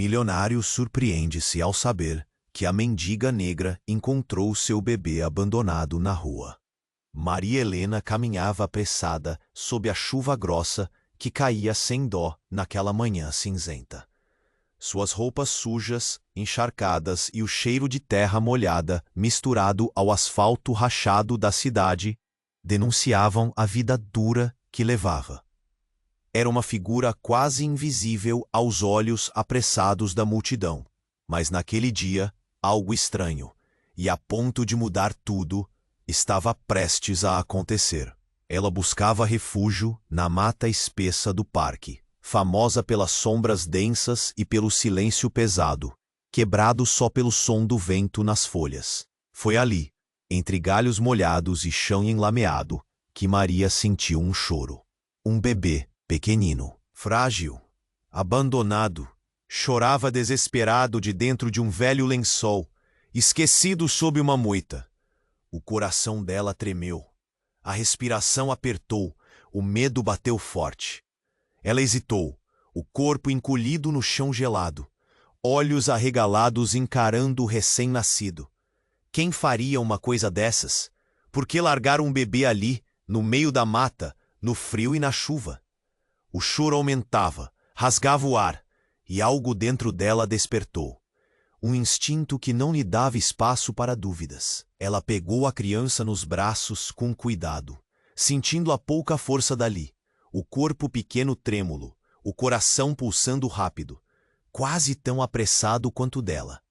Milionário surpreende-se ao saber que a mendiga negra encontrou seu bebê abandonado na rua. Maria Helena caminhava apressada sob a chuva grossa que caía sem dó naquela manhã cinzenta. Suas roupas sujas, encharcadas e o cheiro de terra molhada, misturado ao asfalto rachado da cidade, denunciavam a vida dura que levava. Era uma figura quase invisível aos olhos apressados da multidão, mas naquele dia, algo estranho, e a ponto de mudar tudo, estava prestes a acontecer. Ela buscava refúgio na mata espessa do parque, famosa pelas sombras densas e pelo silêncio pesado, quebrado só pelo som do vento nas folhas. Foi ali, entre galhos molhados e chão enlameado, que Maria sentiu um choro. Um bebê, pequenino, frágil, abandonado, chorava desesperado de dentro de um velho lençol, esquecido sob uma moita. O coração dela tremeu. A respiração apertou, o medo bateu forte. Ela hesitou, o corpo encolhido no chão gelado, olhos arregalados encarando o recém-nascido. Quem faria uma coisa dessas? Por que largar um bebê ali, no meio da mata, no frio e na chuva? O choro aumentava, rasgava o ar, e algo dentro dela despertou. Um instinto que não lhe dava espaço para dúvidas. Ela pegou a criança nos braços com cuidado, sentindo a pouca força dali, o corpo pequeno trêmulo, o coração pulsando rápido, quase tão apressado quanto dela.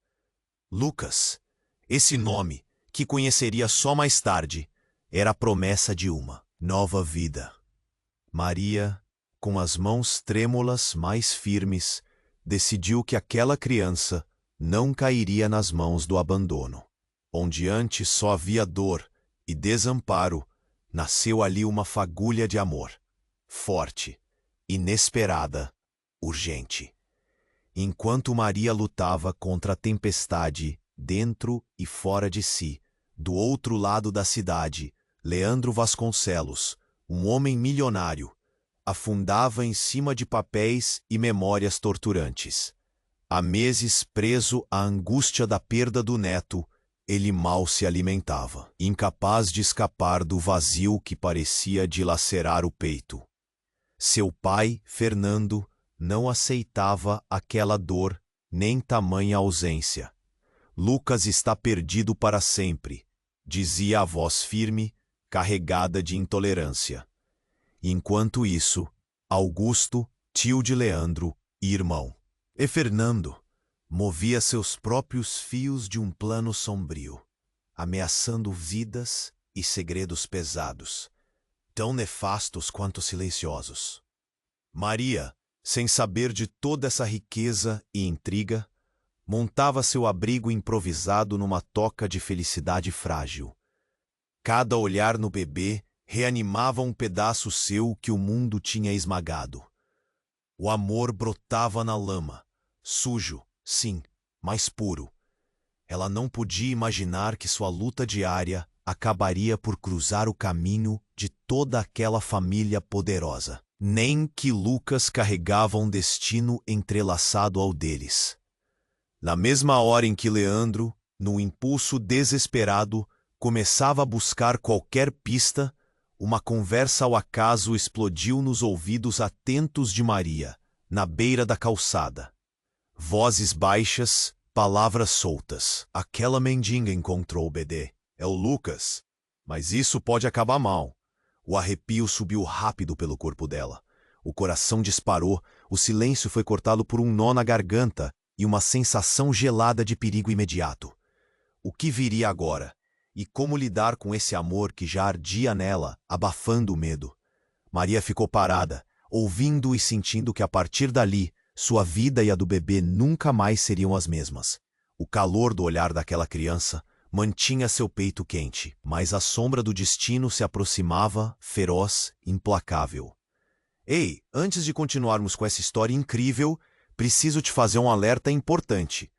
Lucas, esse nome, que conheceria só mais tarde, era a promessa de uma nova vida. Maria, com as mãos trêmulas mais firmes, decidiu que aquela criança não cairia nas mãos do abandono. Onde antes só havia dor e desamparo, nasceu ali uma fagulha de amor, forte, inesperada, urgente. Enquanto Maria lutava contra a tempestade, dentro e fora de si, do outro lado da cidade, Leandro Vasconcelos, um homem milionário, afundava em cima de papéis e memórias torturantes. Há meses preso à angústia da perda do neto, ele mal se alimentava, incapaz de escapar do vazio que parecia dilacerar o peito. Seu pai, Fernando, não aceitava aquela dor, nem tamanha ausência. Lucas está perdido para sempre, dizia a voz firme, carregada de intolerância. Enquanto isso, Augusto, tio de Leandro e irmão, e Fernando, movia seus próprios fios de um plano sombrio, ameaçando vidas e segredos pesados, tão nefastos quanto silenciosos. Maria, sem saber de toda essa riqueza e intriga, montava seu abrigo improvisado numa toca de felicidade frágil. Cada olhar no bebê reanimava um pedaço seu que o mundo tinha esmagado. O amor brotava na lama, sujo, sim, mas puro. Ela não podia imaginar que sua luta diária acabaria por cruzar o caminho de toda aquela família poderosa, nem que Lucas carregava um destino entrelaçado ao deles. Na mesma hora em que Leandro, num impulso desesperado, começava a buscar qualquer pista, uma conversa ao acaso explodiu nos ouvidos atentos de Maria, na beira da calçada. Vozes baixas, palavras soltas. Aquela mendiga encontrou o bebê. É o Lucas. Mas isso pode acabar mal. O arrepio subiu rápido pelo corpo dela. O coração disparou, o silêncio foi cortado por um nó na garganta e uma sensação gelada de perigo imediato. O que viria agora? E como lidar com esse amor que já ardia nela, abafando o medo? Maria ficou parada, ouvindo e sentindo que a partir dali, sua vida e a do bebê nunca mais seriam as mesmas. O calor do olhar daquela criança mantinha seu peito quente, mas a sombra do destino se aproximava, feroz, implacável. Ei, antes de continuarmos com essa história incrível, preciso te fazer um alerta importante.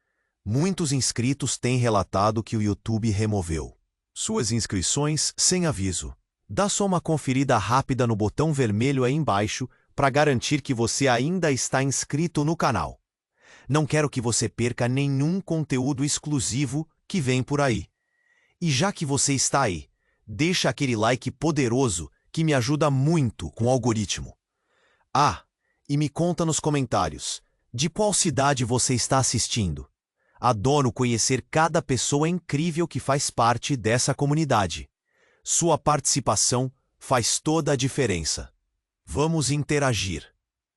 Muitos inscritos têm relatado que o YouTube removeu suas inscrições sem aviso. Dá só uma conferida rápida no botão vermelho aí embaixo para garantir que você ainda está inscrito no canal. Não quero que você perca nenhum conteúdo exclusivo que vem por aí. E já que você está aí, deixa aquele like poderoso que me ajuda muito com o algoritmo. Ah, e me conta nos comentários, de qual cidade você está assistindo? Adoro conhecer cada pessoa incrível que faz parte dessa comunidade. Sua participação faz toda a diferença. Vamos interagir.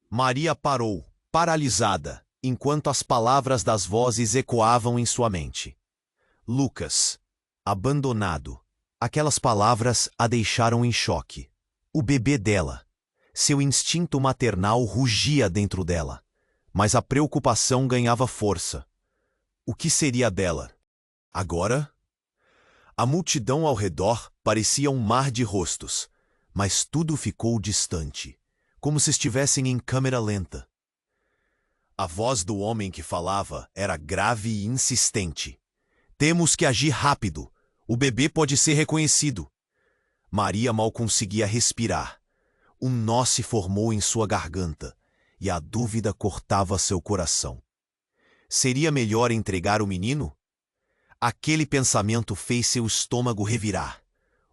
Maria parou, paralisada, enquanto as palavras das vozes ecoavam em sua mente. Lucas. Abandonado. Aquelas palavras a deixaram em choque. O bebê dela. Seu instinto maternal rugia dentro dela, mas a preocupação ganhava força. O que seria dela? Agora? A multidão ao redor parecia um mar de rostos, mas tudo ficou distante, como se estivessem em câmera lenta. A voz do homem que falava era grave e insistente. Temos que agir rápido. O bebê pode ser reconhecido. Maria mal conseguia respirar. Um nó se formou em sua garganta e a dúvida cortava seu coração. Seria melhor entregar o menino? Aquele pensamento fez seu estômago revirar.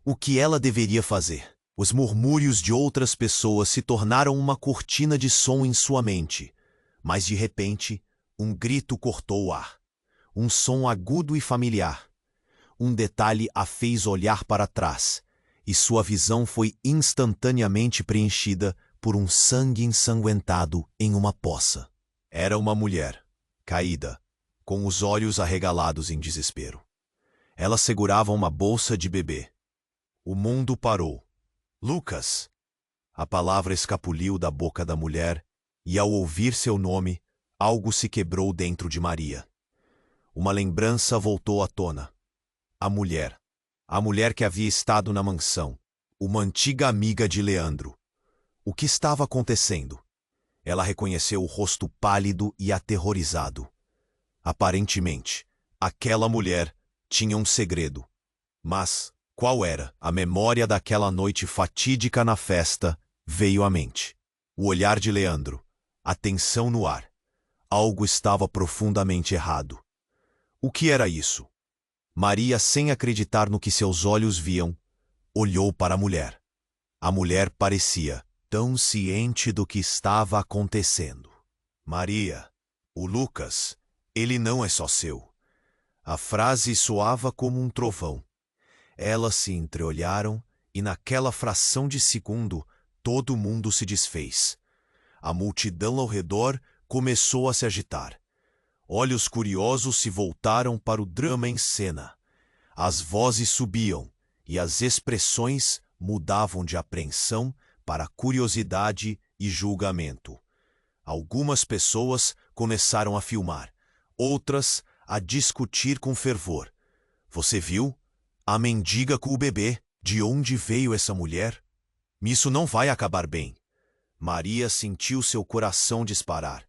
O que ela deveria fazer? Os murmúrios de outras pessoas se tornaram uma cortina de som em sua mente, mas de repente, um grito cortou o ar. Um som agudo e familiar. Um detalhe a fez olhar para trás, e sua visão foi instantaneamente preenchida por um sangue ensanguentado em uma poça. Era uma mulher, caída, com os olhos arregalados em desespero. Ela segurava uma bolsa de bebê. O mundo parou. Lucas! A palavra escapuliu da boca da mulher, e ao ouvir seu nome, algo se quebrou dentro de Maria. Uma lembrança voltou à tona. A mulher que havia estado na mansão, uma antiga amiga de Leandro. O que estava acontecendo? Ela reconheceu o rosto pálido e aterrorizado. Aparentemente, aquela mulher tinha um segredo. Mas qual era? A memória daquela noite fatídica na festa veio à mente. O olhar de Leandro, a tensão no ar. Algo estava profundamente errado. O que era isso? Maria, sem acreditar no que seus olhos viam, olhou para a mulher. A mulher parecia tão ciente do que estava acontecendo. Maria, o Lucas, ele não é só seu. A frase soava como um trovão. Elas se entreolharam e naquela fração de segundo todo mundo se desfez. A multidão ao redor começou a se agitar. Olhos curiosos se voltaram para o drama em cena. As vozes subiam e as expressões mudavam de apreensão para curiosidade e julgamento. Algumas pessoas começaram a filmar, outras a discutir com fervor. Você viu? A mendiga com o bebê. De onde veio essa mulher? Isso não vai acabar bem. Maria sentiu seu coração disparar.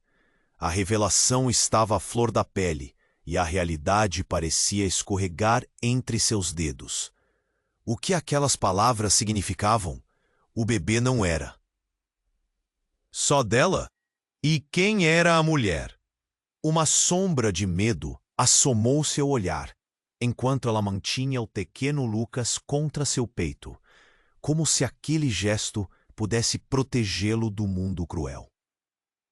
A revelação estava à flor da pele e a realidade parecia escorregar entre seus dedos. O que aquelas palavras significavam? O bebê não era só dela? E quem era a mulher? Uma sombra de medo assomou seu olhar, enquanto ela mantinha o pequeno Lucas contra seu peito, como se aquele gesto pudesse protegê-lo do mundo cruel.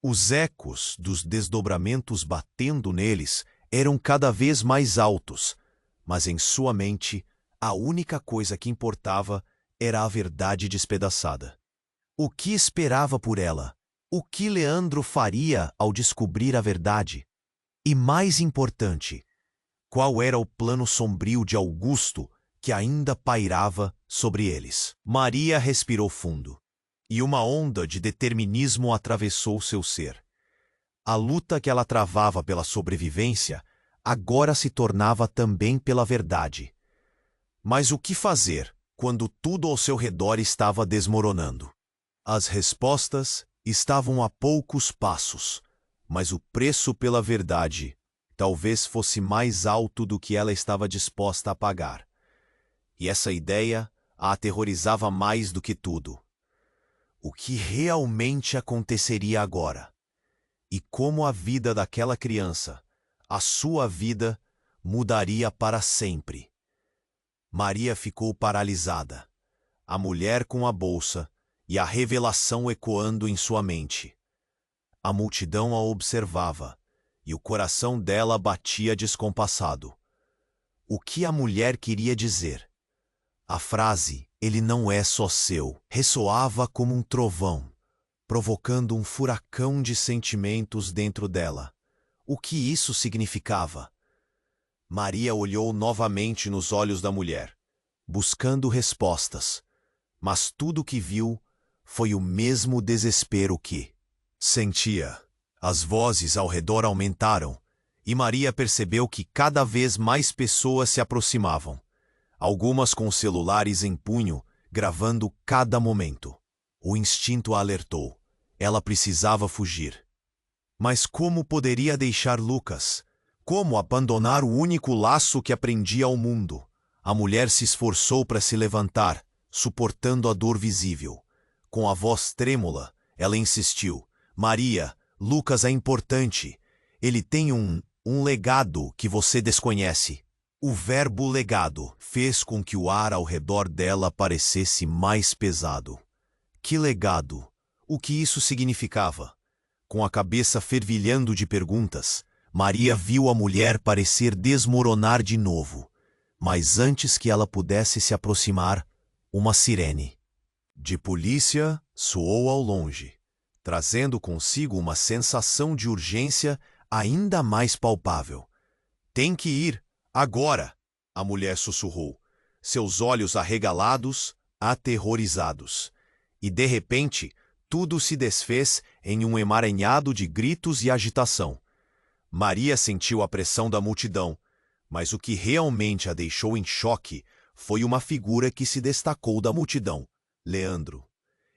Os ecos dos desdobramentos batendo neles eram cada vez mais altos, mas em sua mente a única coisa que importava era a verdade despedaçada. O que esperava por ela? O que Leandro faria ao descobrir a verdade? E mais importante, qual era o plano sombrio de Augusto que ainda pairava sobre eles? Maria respirou fundo, e uma onda de determinismo atravessou seu ser. A luta que ela travava pela sobrevivência agora se tornava também pela verdade. Mas o que fazer quando tudo ao seu redor estava desmoronando? As respostas estavam a poucos passos, mas o preço pela verdade talvez fosse mais alto do que ela estava disposta a pagar. E essa ideia a aterrorizava mais do que tudo. O que realmente aconteceria agora? e como a vida daquela criança, a sua vida, mudaria para sempre. Maria ficou paralisada, a mulher com a bolsa e a revelação ecoando em sua mente. A multidão a observava, e o coração dela batia descompassado. O que a mulher queria dizer? A frase, "ele não é só seu", ressoava como um trovão, provocando um furacão de sentimentos dentro dela. O que isso significava? Maria olhou novamente nos olhos da mulher, buscando respostas, mas tudo o que viu foi o mesmo desespero que sentia. As vozes ao redor aumentaram, e Maria percebeu que cada vez mais pessoas se aproximavam, algumas com celulares em punho, gravando cada momento. O instinto a alertou. Ela precisava fugir. Mas como poderia deixar Lucas? Como abandonar o único laço que a prendia ao mundo? A mulher se esforçou para se levantar, suportando a dor visível. Com a voz trêmula, ela insistiu: "Maria, Lucas é importante. Ele tem um legado que você desconhece." O verbo legado fez com que o ar ao redor dela parecesse mais pesado. Que legado? O que isso significava? Com a cabeça fervilhando de perguntas, Maria viu a mulher parecer desmoronar de novo. Mas antes que ela pudesse se aproximar, uma sirene de polícia soou ao longe, trazendo consigo uma sensação de urgência ainda mais palpável. "Tem que ir, agora!" a mulher sussurrou, seus olhos arregalados, aterrorizados. E de repente, tudo se desfez em um emaranhado de gritos e agitação. Maria sentiu a pressão da multidão, mas o que realmente a deixou em choque foi uma figura que se destacou da multidão: Leandro.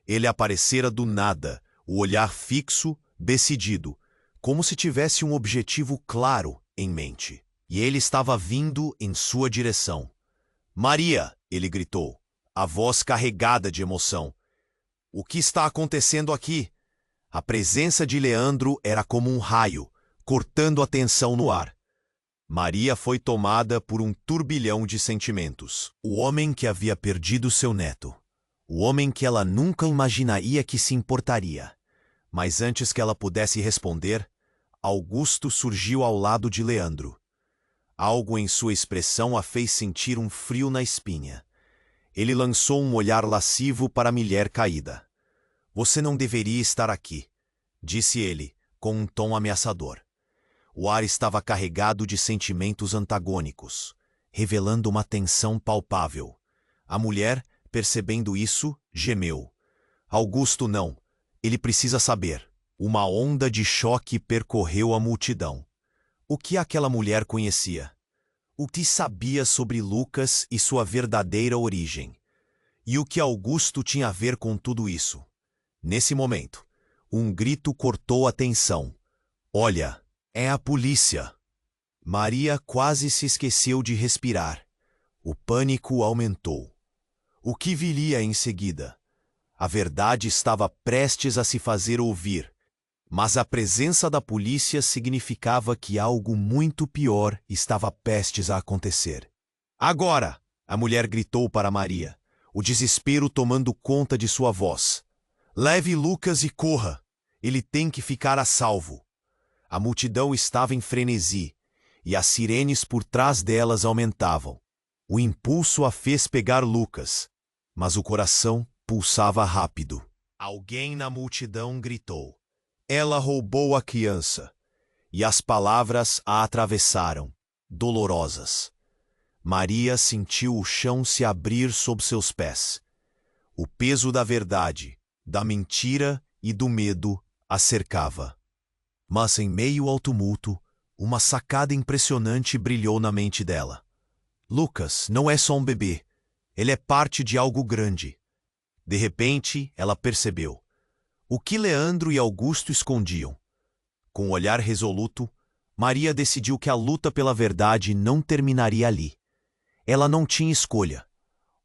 Ele aparecera do nada, o olhar fixo, decidido, como se tivesse um objetivo claro em mente. E ele estava vindo em sua direção. "Maria!" ele gritou, a voz carregada de emoção. "O que está acontecendo aqui?" A presença de Leandro era como um raio, cortando a tensão no ar. Maria foi tomada por um turbilhão de sentimentos. O homem que havia perdido seu neto. O homem que ela nunca imaginaria que se importaria. Mas antes que ela pudesse responder, Augusto surgiu ao lado de Leandro. Algo em sua expressão a fez sentir um frio na espinha. Ele lançou um olhar lascivo para a mulher caída. "Você não deveria estar aqui", disse ele, com um tom ameaçador. O ar estava carregado de sentimentos antagônicos, revelando uma tensão palpável. A mulher, percebendo isso, gemeu. "Augusto não. Ele precisa saber." Uma onda de choque percorreu a multidão. O que aquela mulher conhecia? O que sabia sobre Lucas e sua verdadeira origem? E o que Augusto tinha a ver com tudo isso? Nesse momento, um grito cortou a tensão. "Olha, é a polícia!" Maria quase se esqueceu de respirar. O pânico aumentou. O que viria em seguida? A verdade estava prestes a se fazer ouvir, mas a presença da polícia significava que algo muito pior estava prestes a acontecer. "Agora!" a mulher gritou para Maria, o desespero tomando conta de sua voz. "Leve Lucas e corra! Ele tem que ficar a salvo!" A multidão estava em frenesi, e as sirenes por trás delas aumentavam. O impulso a fez pegar Lucas, mas o coração pulsava rápido. Alguém na multidão gritou: "Ela roubou a criança!" E as palavras a atravessaram, dolorosas. Maria sentiu o chão se abrir sob seus pés. O peso da verdade, da mentira e do medo a cercava. Mas em meio ao tumulto, uma sacada impressionante brilhou na mente dela. Lucas não é só um bebê. Ele é parte de algo grande. De repente, ela percebeu. O que Leandro e Augusto escondiam? Com um olhar resoluto, Maria decidiu que a luta pela verdade não terminaria ali. Ela não tinha escolha.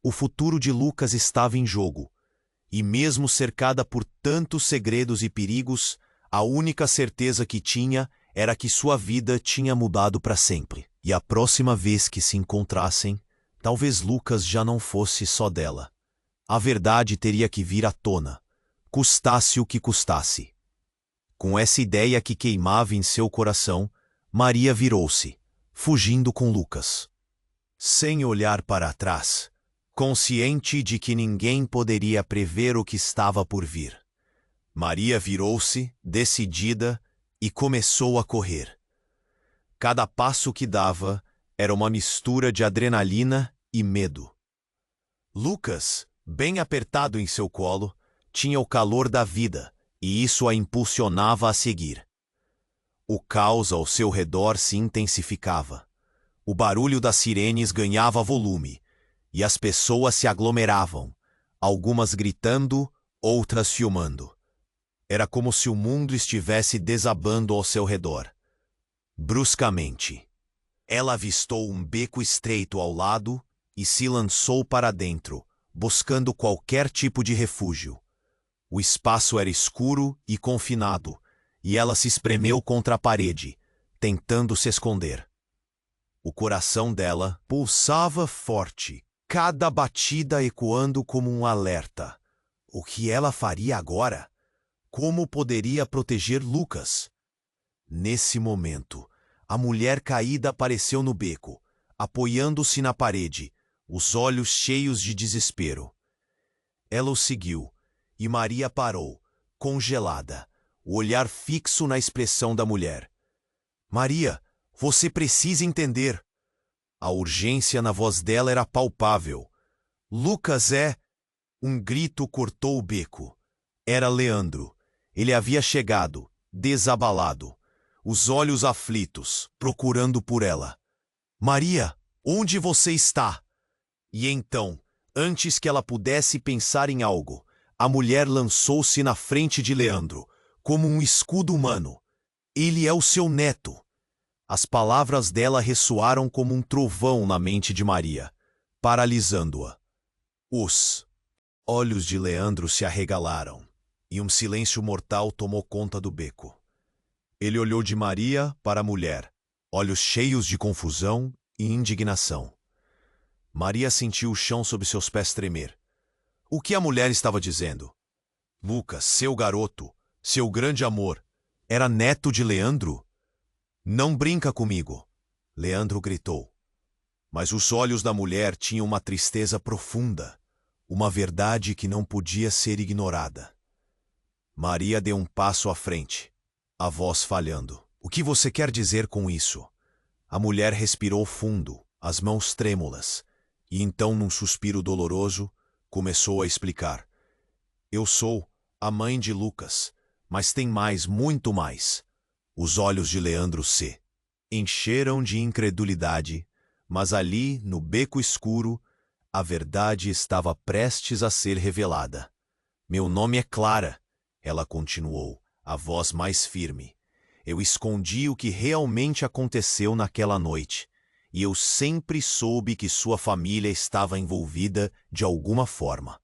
O futuro de Lucas estava em jogo. E mesmo cercada por tantos segredos e perigos, A única certeza que tinha era que sua vida tinha mudado para sempre. E a próxima vez que se encontrassem, talvez Lucas já não fosse só dela. A verdade teria que vir à tona, custasse o que custasse. Com essa ideia que queimava em seu coração, Maria virou-se, fugindo com Lucas. Sem olhar para trás, consciente de que ninguém poderia prever o que estava por vir. Maria virou-se, decidida, e começou a correr. Cada passo que dava era uma mistura de adrenalina e medo. Lucas, bem apertado em seu colo, tinha o calor da vida, e isso a impulsionava a seguir. O caos ao seu redor se intensificava. O barulho das sirenes ganhava volume, e as pessoas se aglomeravam, algumas gritando, outras filmando. Era como se o mundo estivesse desabando ao seu redor. Bruscamente, ela avistou um beco estreito ao lado e se lançou para dentro, buscando qualquer tipo de refúgio. O espaço era escuro e confinado, e ela se espremeu contra a parede, tentando se esconder. O coração dela pulsava forte, cada batida ecoando como um alerta. O que ela faria agora? Como poderia proteger Lucas? Nesse momento, a mulher caída apareceu no beco, apoiando-se na parede, os olhos cheios de desespero. Ela o seguiu, e Maria parou, congelada, o olhar fixo na expressão da mulher. Maria, você precisa entender. A urgência na voz dela era palpável. Lucas é... Um grito cortou o beco. Era Leandro. Ele havia chegado, desabalado, os olhos aflitos, procurando por ela. Maria, onde você está? E então, antes que ela pudesse pensar em algo, a mulher lançou-se na frente de Leandro, como um escudo humano. Ele é o seu neto. As palavras dela ressoaram como um trovão na mente de Maria, paralisando-a. Os olhos de Leandro se arregalaram, e um silêncio mortal tomou conta do beco. Ele olhou de Maria para a mulher, olhos cheios de confusão e indignação. Maria sentiu o chão sob seus pés tremer. O que a mulher estava dizendo? Lucas, seu garoto, seu grande amor, era neto de Leandro? Não brinca comigo, Leandro gritou. Mas os olhos da mulher tinham uma tristeza profunda, uma verdade que não podia ser ignorada. Maria deu um passo à frente, a voz falhando. O que você quer dizer com isso? A mulher respirou fundo, as mãos trêmulas, e então, num suspiro doloroso, começou a explicar. Eu sou a mãe de Lucas, mas tem mais, muito mais. Os olhos de Leandro se encheram de incredulidade, mas ali, no beco escuro, a verdade estava prestes a ser revelada. Meu nome é Clara, ela continuou, a voz mais firme. Eu escondi o que realmente aconteceu naquela noite, e eu sempre soube que sua família estava envolvida de alguma forma.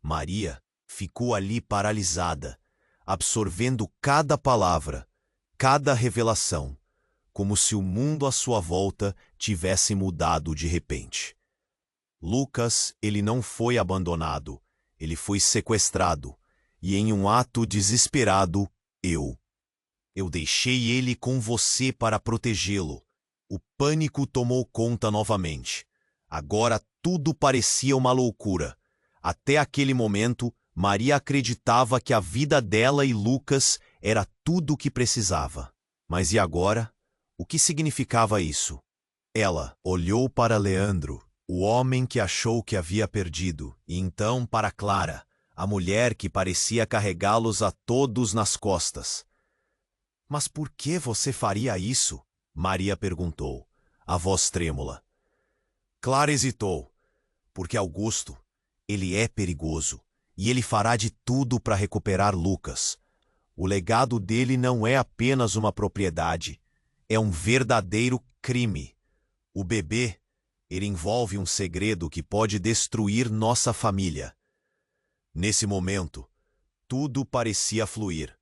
Maria ficou ali paralisada, absorvendo cada palavra, cada revelação, como se o mundo à sua volta tivesse mudado de repente. Lucas, ele não foi abandonado, ele foi sequestrado, e em um ato desesperado, eu deixei ele com você para protegê-lo. O pânico tomou conta novamente. Agora tudo parecia uma loucura. Até aquele momento, Maria acreditava que a vida dela e Lucas era tudo o que precisava. Mas e agora? O que significava isso? Ela olhou para Leandro, o homem que achou que havia perdido, e então para Clara, a mulher que parecia carregá-los a todos nas costas. Mas por que você faria isso? Maria perguntou, a voz trêmula. Clara hesitou. Porque Augusto, ele é perigoso, e ele fará de tudo para recuperar Lucas. O legado dele não é apenas uma propriedade, é um verdadeiro crime. O bebê, ele envolve um segredo que pode destruir nossa família. Nesse momento, tudo parecia fluir.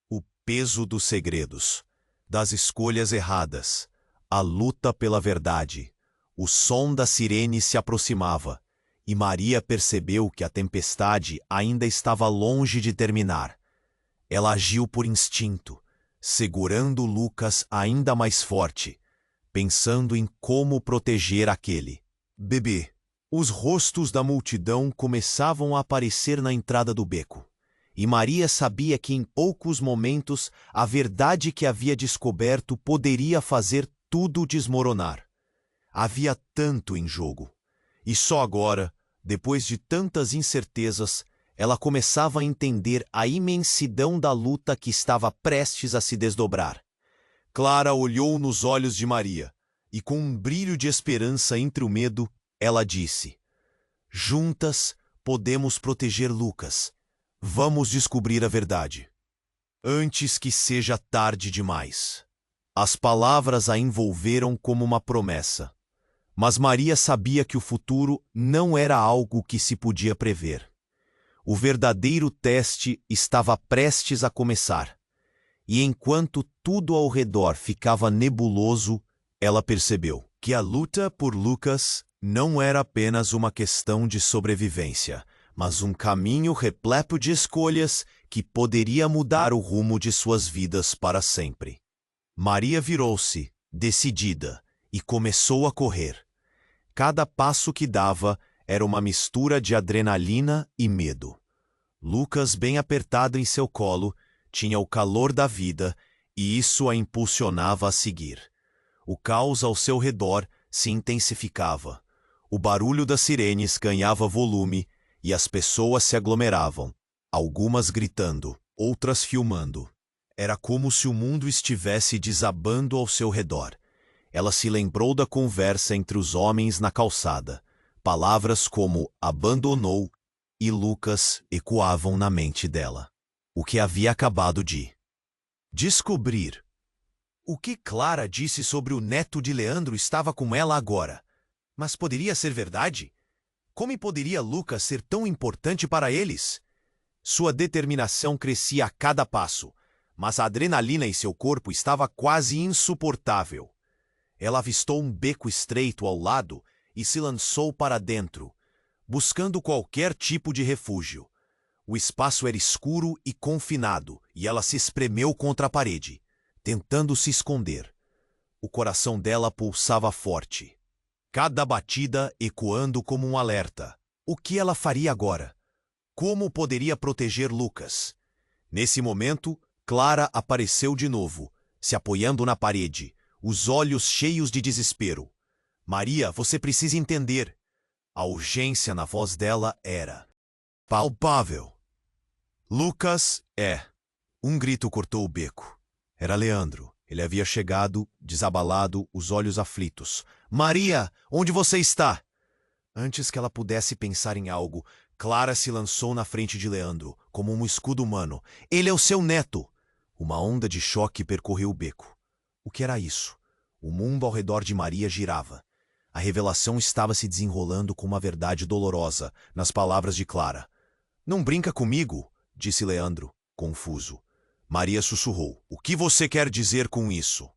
O peso dos segredos, das escolhas erradas, a luta pela verdade. O som da sirene se aproximava, e Maria percebeu que a tempestade ainda estava longe de terminar. Ela agiu por instinto, segurando Lucas ainda mais forte, pensando em como proteger aquele bebê. Os rostos da multidão começavam a aparecer na entrada do beco, e Maria sabia que em poucos momentos a verdade que havia descoberto poderia fazer tudo desmoronar. Havia tanto em jogo, e só agora, depois de tantas incertezas, ela começava a entender a imensidão da luta que estava prestes a se desdobrar. Clara olhou nos olhos de Maria, e com um brilho de esperança entre o medo, ela disse: "Juntas podemos proteger Lucas. Vamos descobrir a verdade, antes que seja tarde demais." As palavras a envolveram como uma promessa, mas Maria sabia que o futuro não era algo que se podia prever. O verdadeiro teste estava prestes a começar, e enquanto tudo ao redor ficava nebuloso, ela percebeu que a luta por Lucas não era apenas uma questão de sobrevivência, mas um caminho repleto de escolhas que poderia mudar o rumo de suas vidas para sempre. Maria virou-se, decidida, e começou a correr. Cada passo que dava era uma mistura de adrenalina e medo. Lucas, bem apertado em seu colo, tinha o calor da vida, e isso a impulsionava a seguir. O caos ao seu redor se intensificava. O barulho das sirenes ganhava volume e as pessoas se aglomeravam, algumas gritando, outras filmando. Era como se o mundo estivesse desabando ao seu redor. Ela se lembrou da conversa entre os homens na calçada. Palavras como "abandonou" e Lucas ecoavam na mente dela. O que havia acabado de descobrir. O que Clara disse sobre o neto de Leandro estava com ela agora. Mas poderia ser verdade? Como poderia Lucas ser tão importante para eles? Sua determinação crescia a cada passo, mas a adrenalina em seu corpo estava quase insuportável. Ela avistou um beco estreito ao lado e se lançou para dentro, buscando qualquer tipo de refúgio. O espaço era escuro e confinado, e ela se espremeu contra a parede, tentando se esconder. O coração dela pulsava forte, cada batida ecoando como um alerta. O que ela faria agora? Como poderia proteger Lucas? Nesse momento, Clara apareceu de novo, se apoiando na parede, os olhos cheios de desespero. "Maria, você precisa entender." A urgência na voz dela era palpável. "Lucas é..." Um grito cortou o beco. Era Leandro. Ele havia chegado, desabalado, os olhos aflitos. "Maria, onde você está?" Antes que ela pudesse pensar em algo, Clara se lançou na frente de Leandro, como um escudo humano. "Ele é o seu neto!" Uma onda de choque percorreu o beco. O que era isso? O mundo ao redor de Maria girava. A revelação estava se desenrolando com uma verdade dolorosa nas palavras de Clara. "Não brinca comigo", disse Leandro, confuso. Maria sussurrou: "O que você quer dizer com isso?"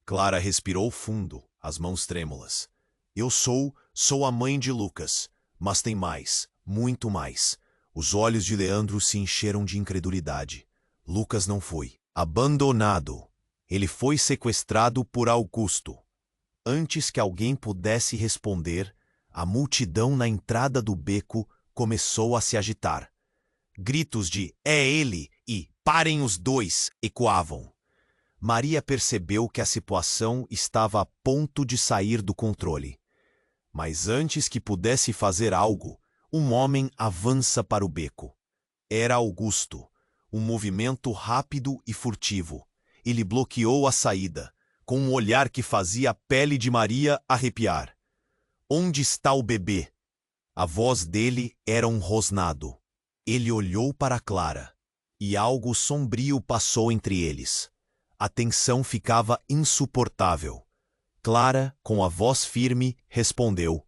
Clara respirou fundo, as mãos trêmulas. "Eu sou a mãe de Lucas, mas tem mais, muito mais." Os olhos de Leandro se encheram de incredulidade. Lucas não foi abandonado. Ele foi sequestrado por Augusto. Antes que alguém pudesse responder, a multidão na entrada do beco começou a se agitar. Gritos de "é ele" e "parem os dois" ecoavam. Maria percebeu que a situação estava a ponto de sair do controle. Mas antes que pudesse fazer algo, um homem avança para o beco. Era Augusto, um movimento rápido e furtivo. Ele bloqueou a saída, com um olhar que fazia a pele de Maria arrepiar. "Onde está o bebê?" A voz dele era um rosnado. Ele olhou para Clara, e algo sombrio passou entre eles. A tensão ficava insuportável. Clara, com a voz firme, respondeu: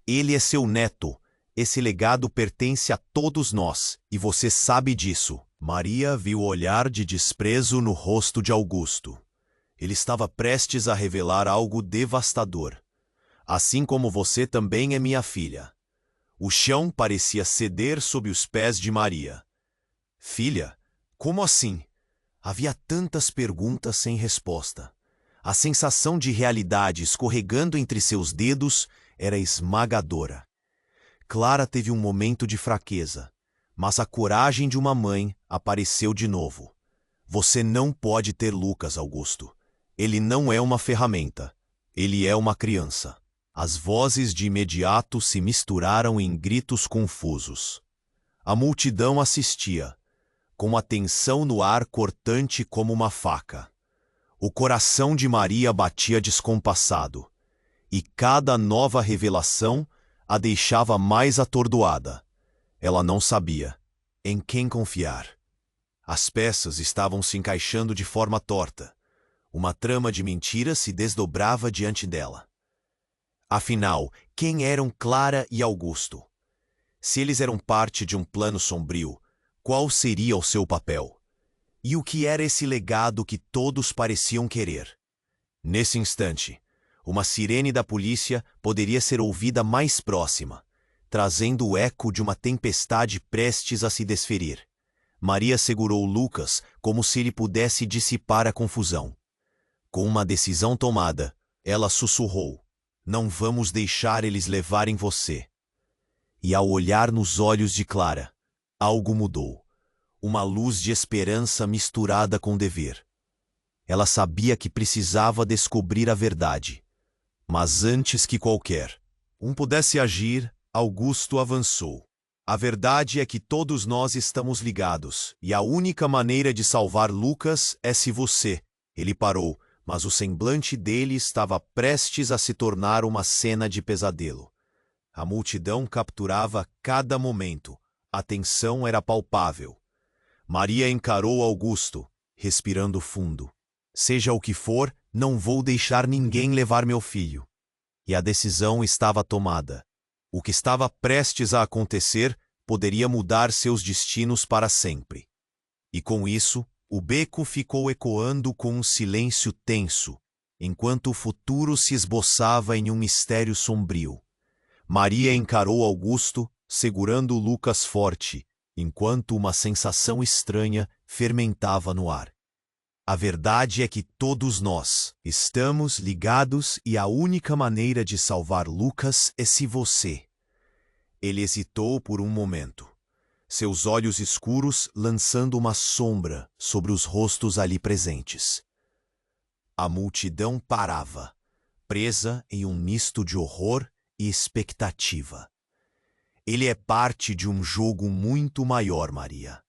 "Ele é seu neto. Esse legado pertence a todos nós, e você sabe disso." Maria viu o olhar de desprezo no rosto de Augusto. Ele estava prestes a revelar algo devastador. Assim como você também é minha filha. O chão parecia ceder sob os pés de Maria. Filha? Como assim? Havia tantas perguntas sem resposta. A sensação de realidade escorregando entre seus dedos era esmagadora. Clara teve um momento de fraqueza, mas a coragem de uma mãe apareceu de novo. Você não pode ter Lucas, Augusto. Ele não é uma ferramenta. Ele é uma criança. As vozes de imediato se misturaram em gritos confusos. A multidão assistia, com a tensão no ar cortante como uma faca. O coração de Maria batia descompassado, e cada nova revelação a deixava mais atordoada. Ela não sabia em quem confiar. As peças estavam se encaixando de forma torta. Uma trama de mentiras se desdobrava diante dela. Afinal, quem eram Clara e Augusto? Se eles eram parte de um plano sombrio, qual seria o seu papel? E o que era esse legado que todos pareciam querer? Nesse instante, uma sirene da polícia poderia ser ouvida mais próxima, trazendo o eco de uma tempestade prestes a se desferir. Maria segurou Lucas como se ele pudesse dissipar a confusão. Com uma decisão tomada, ela sussurrou: "Não vamos deixar eles levarem você." E ao olhar nos olhos de Clara, algo mudou. Uma luz de esperança misturada com dever. Ela sabia que precisava descobrir a verdade. Mas antes que qualquer um pudesse agir, Augusto avançou. A verdade é que todos nós estamos ligados, e a única maneira de salvar Lucas é se você... Ele parou, mas o semblante dele estava prestes a se tornar uma cena de pesadelo. A multidão capturava cada momento. A tensão era palpável. Maria encarou Augusto, respirando fundo. Seja o que for, não vou deixar ninguém levar meu filho. E a decisão estava tomada. O que estava prestes a acontecer poderia mudar seus destinos para sempre. E com isso, o beco ficou ecoando com um silêncio tenso, enquanto o futuro se esboçava em um mistério sombrio. Maria encarou Augusto, segurando Lucas forte, enquanto uma sensação estranha fermentava no ar. A verdade é que todos nós estamos ligados e a única maneira de salvar Lucas é se você... Ele hesitou por um momento, seus olhos escuros lançando uma sombra sobre os rostos ali presentes. A multidão parava, presa em um misto de horror e expectativa. Ele é parte de um jogo muito maior, Maria.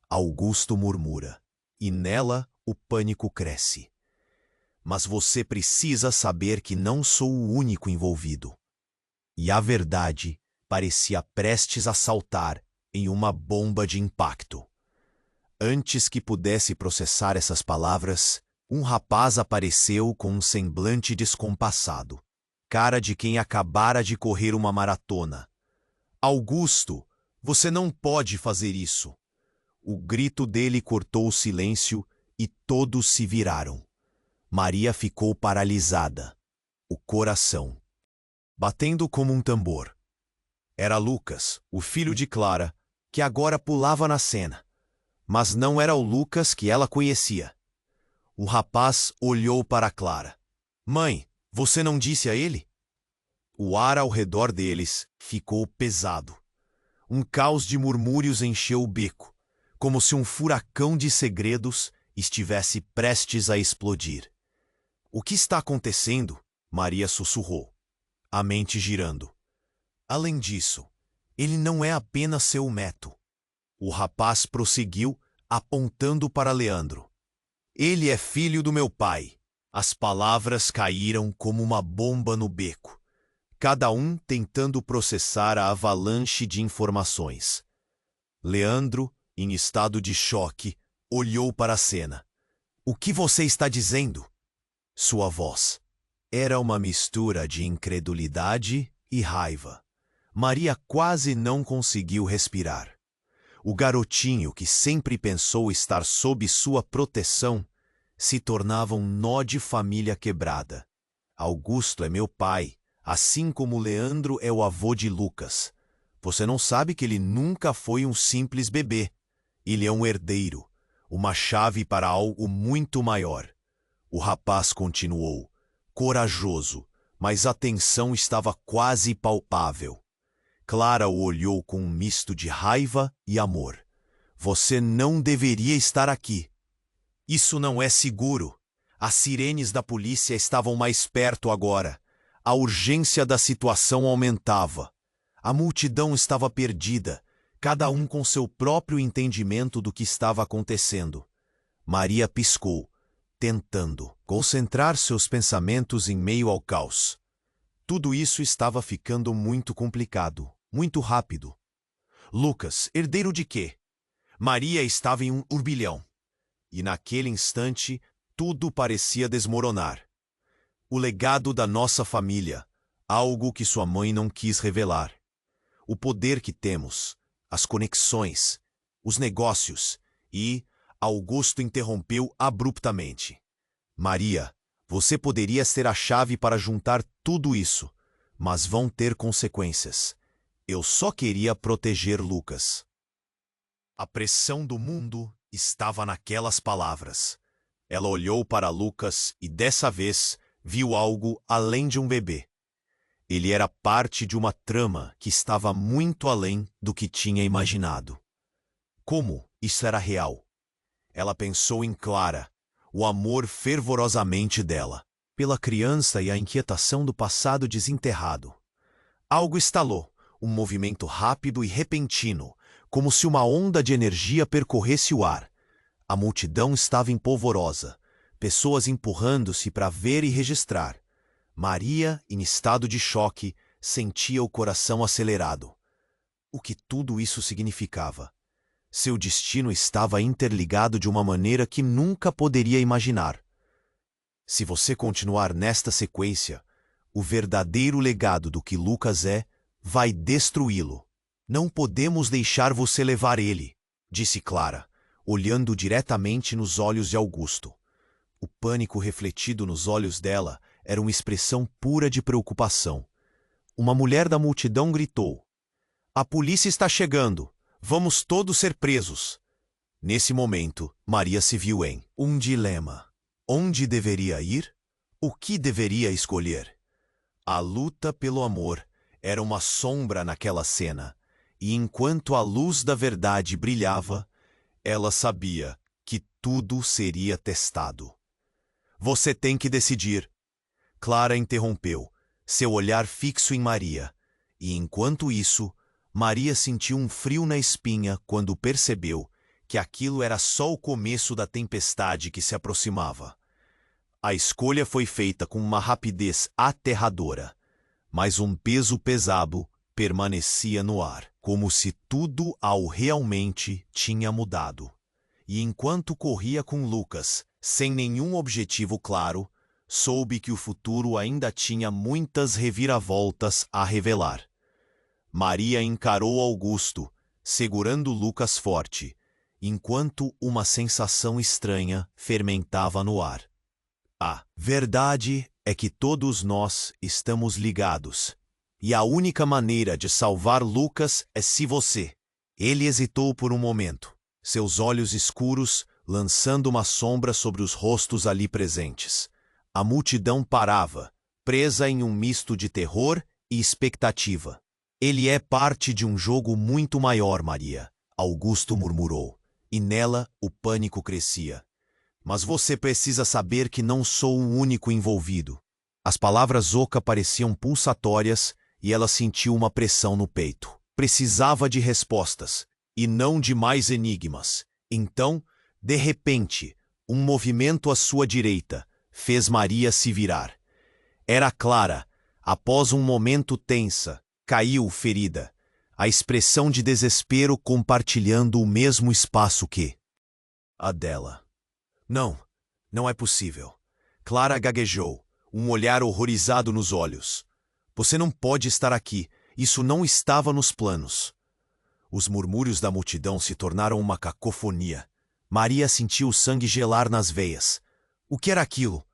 Augusto murmura, e nela o pânico cresce. Mas você precisa saber que não sou o único envolvido. E a verdade parecia prestes a saltar em uma bomba de impacto. Antes que pudesse processar essas palavras, um rapaz apareceu com um semblante descompassado, cara de quem acabara de correr uma maratona. Augusto, você não pode fazer isso. O grito dele cortou o silêncio e todos se viraram. Maria ficou paralisada, o coração batendo como um tambor. Era Lucas, o filho de Clara, que agora pulava na cena. Mas não era o Lucas que ela conhecia. O rapaz olhou para Clara. Mãe, você não disse a ele? O ar ao redor deles ficou pesado. Um caos de murmúrios encheu o beco, como se um furacão de segredos estivesse prestes a explodir. O que está acontecendo? Maria sussurrou, a mente girando. Além disso, ele não é apenas seu neto. O rapaz prosseguiu, apontando para Leandro. Ele é filho do meu pai. As palavras caíram como uma bomba no beco, cada um tentando processar a avalanche de informações. Leandro, em estado de choque, olhou para a cena. O que você está dizendo? Sua voz era uma mistura de incredulidade e raiva. Maria quase não conseguiu respirar. O garotinho que sempre pensou estar sob sua proteção se tornava um nó de família quebrada. Augusto é meu pai, assim como Leandro é o avô de Lucas. Você não sabe que ele nunca foi um simples bebê. Ele é um herdeiro, uma chave para algo muito maior. O rapaz continuou, corajoso, mas a tensão estava quase palpável. Clara o olhou com um misto de raiva e amor. Você não deveria estar aqui. Isso não é seguro. As sirenes da polícia estavam mais perto agora. A urgência da situação aumentava. A multidão estava perdida, cada um com seu próprio entendimento do que estava acontecendo. Maria piscou, tentando concentrar seus pensamentos em meio ao caos. Tudo isso estava ficando muito complicado, muito rápido. Lucas, herdeiro de quê? Maria estava em um turbilhão. E naquele instante, tudo parecia desmoronar. O legado da nossa família, algo que sua mãe não quis revelar. O poder que temos, as conexões, os negócios e Augusto interrompeu abruptamente. Maria, você poderia ser a chave para juntar tudo isso, mas vão ter consequências. Eu só queria proteger Lucas. A pressão do mundo estava naquelas palavras. Ela olhou para Lucas e dessa vez viu algo além de um bebê. Ele era parte de uma trama que estava muito além do que tinha imaginado. Como isso era real? Ela pensou em Clara, o amor fervorosamente dela, pela criança e a inquietação do passado desenterrado. Algo estalou, um movimento rápido e repentino, como se uma onda de energia percorresse o ar. A multidão estava empolvorosa, pessoas empurrando-se para ver e registrar. Maria, em estado de choque, sentia o coração acelerado. O que tudo isso significava? Seu destino estava interligado de uma maneira que nunca poderia imaginar. Se você continuar nesta sequência, o verdadeiro legado do que Lucas é, vai destruí-lo. Não podemos deixar você levar ele, disse Clara, olhando diretamente nos olhos de Augusto. O pânico refletido nos olhos dela era uma expressão pura de preocupação. Uma mulher da multidão gritou: "A polícia está chegando! Vamos todos ser presos!" Nesse momento, Maria se viu em um dilema. Onde deveria ir? O que deveria escolher? A luta pelo amor era uma sombra naquela cena, e enquanto a luz da verdade brilhava, ela sabia que tudo seria testado. Você tem que decidir. Clara interrompeu, seu olhar fixo em Maria, e enquanto isso, Maria sentiu um frio na espinha quando percebeu que aquilo era só o começo da tempestade que se aproximava. A escolha foi feita com uma rapidez aterradora, mas um peso pesado permanecia no ar, como se tudo ao realmente tinha mudado. E enquanto corria com Lucas, sem nenhum objetivo claro, soube que o futuro ainda tinha muitas reviravoltas a revelar. Maria encarou Augusto, segurando Lucas forte, enquanto uma sensação estranha fermentava no ar. A verdade é que todos nós estamos ligados, e a única maneira de salvar Lucas é se você... Ele hesitou por um momento, seus olhos escuros lançando uma sombra sobre os rostos ali presentes. A multidão parava, presa em um misto de terror e expectativa. Ele é parte de um jogo muito maior, Maria, Augusto murmurou, e nela o pânico crescia. Mas você precisa saber que não sou o único envolvido. As palavras oca pareciam pulsatórias e ela sentiu uma pressão no peito. Precisava de respostas, e não de mais enigmas. Então, de repente, um movimento à sua direita fez Maria se virar. Era Clara, após um momento tensa, caiu ferida, a expressão de desespero compartilhando o mesmo espaço que a dela. Não, não é possível. Clara gaguejou, um olhar horrorizado nos olhos. Você não pode estar aqui, isso não estava nos planos. Os murmúrios da multidão se tornaram uma cacofonia. Maria sentiu o sangue gelar nas veias. O que era aquilo?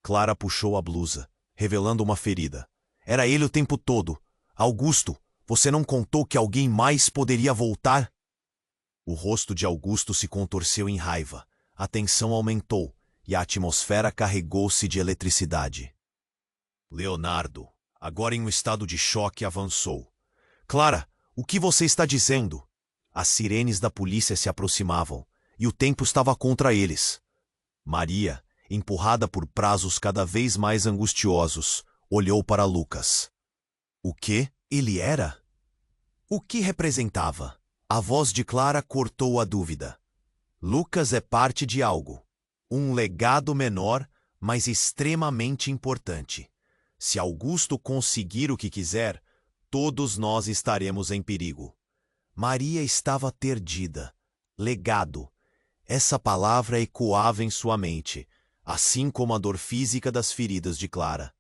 Clara puxou a blusa, revelando uma ferida. Era ele o tempo todo. Augusto, você não contou que alguém mais poderia voltar? O rosto de Augusto se contorceu em raiva. A tensão aumentou e a atmosfera carregou-se de eletricidade. Leonardo, agora em um estado de choque, avançou. Clara, o que você está dizendo? As sirenes da polícia se aproximavam e o tempo estava contra eles. Maria, empurrada por prazos cada vez mais angustiosos, olhou para Lucas. O que ele era? O que representava? A voz de Clara cortou a dúvida. Lucas é parte de algo. Um legado menor, mas extremamente importante. Se Augusto conseguir o que quiser, todos nós estaremos em perigo. Maria estava perdida. Legado. Essa palavra ecoava em sua mente, assim como a dor física das feridas de Clara.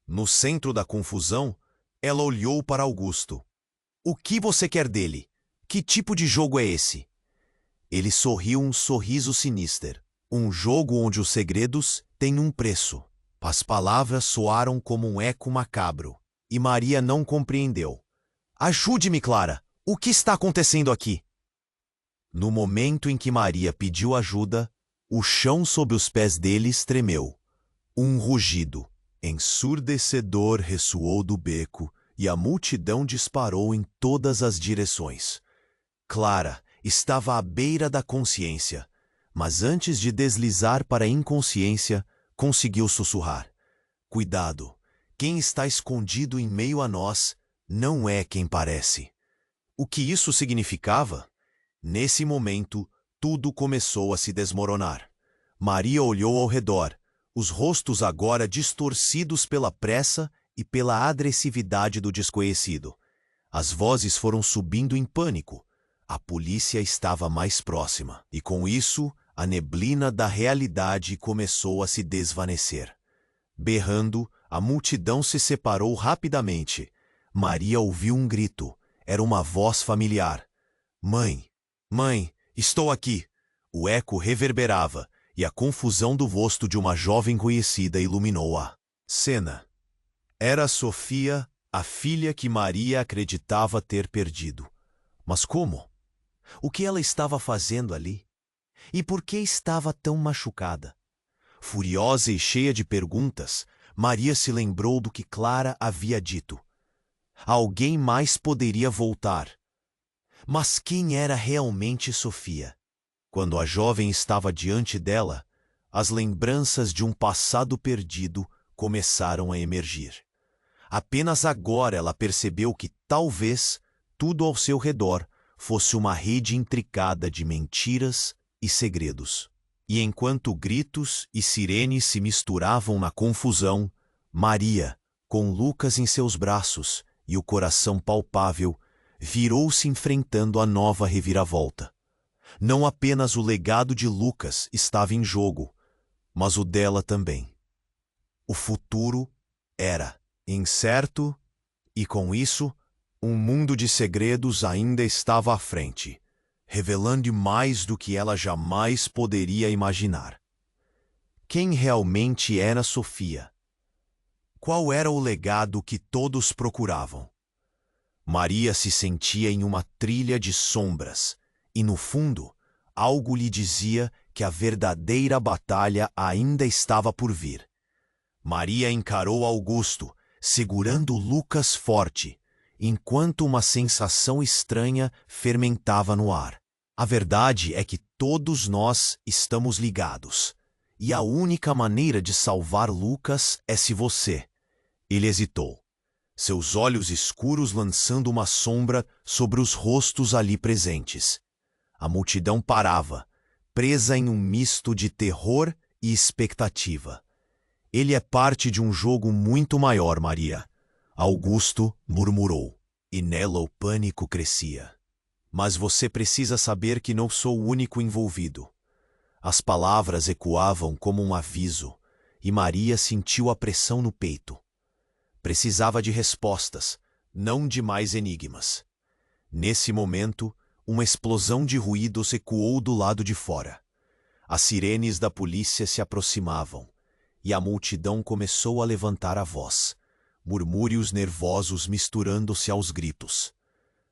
No centro da confusão, ela olhou para Augusto. O que você quer dele? Que tipo de jogo é esse? Ele sorriu um sorriso sinistro. Um jogo onde os segredos têm um preço. As palavras soaram como um eco macabro, e Maria não compreendeu. Ajude-me, Clara! O que está acontecendo aqui? No momento em que Maria pediu ajuda, o chão sob os pés deles tremeu. Um rugido ensurdecedor ressoou do beco e a multidão disparou em todas as direções. Clara estava à beira da consciência, mas antes de deslizar para a inconsciência, conseguiu sussurrar. Cuidado, quem está escondido em meio a nós não é quem parece. O que isso significava? Nesse momento, tudo começou a se desmoronar. Maria olhou ao redor, os rostos agora distorcidos pela pressa e pela agressividade do desconhecido. As vozes foram subindo em pânico. A polícia estava mais próxima, e com isso, a neblina da realidade começou a se desvanecer. Berrando, a multidão se separou rapidamente. Maria ouviu um grito. Era uma voz familiar. Mãe! Mãe! Estou aqui! O eco reverberava, e a confusão do rosto de uma jovem conhecida iluminou a cena. Era Sofia, a filha que Maria acreditava ter perdido. Mas como? O que ela estava fazendo ali? E por que estava tão machucada? Furiosa e cheia de perguntas, Maria se lembrou do que Clara havia dito. Alguém mais poderia voltar. Mas quem era realmente Sofia? Quando a jovem estava diante dela, as lembranças de um passado perdido começaram a emergir. Apenas agora ela percebeu que talvez tudo ao seu redor fosse uma rede intricada de mentiras e segredos. E enquanto gritos e sirenes se misturavam na confusão, Maria, com Lucas em seus braços e o coração palpável, virou-se enfrentando a nova reviravolta. Não apenas o legado de Lucas estava em jogo, mas o dela também. O futuro era incerto e, com isso, um mundo de segredos ainda estava à frente, revelando mais do que ela jamais poderia imaginar. Quem realmente era Sofia? Qual era o legado que todos procuravam? Maria se sentia em uma trilha de sombras, e no fundo, algo lhe dizia que a verdadeira batalha ainda estava por vir. Maria encarou Augusto, segurando Lucas forte, enquanto uma sensação estranha fermentava no ar. A verdade é que todos nós estamos ligados, e a única maneira de salvar Lucas é se você... Ele hesitou, seus olhos escuros lançando uma sombra sobre os rostos ali presentes. A multidão parava, presa em um misto de terror e expectativa. Ele é parte de um jogo muito maior, Maria. Augusto murmurou, e nela o pânico crescia. Mas você precisa saber que não sou o único envolvido. As palavras ecoavam como um aviso, e Maria sentiu a pressão no peito. Precisava de respostas, não de mais enigmas. Nesse momento, uma explosão de ruídos ecoou do lado de fora. As sirenes da polícia se aproximavam, e a multidão começou a levantar a voz, murmúrios nervosos misturando-se aos gritos.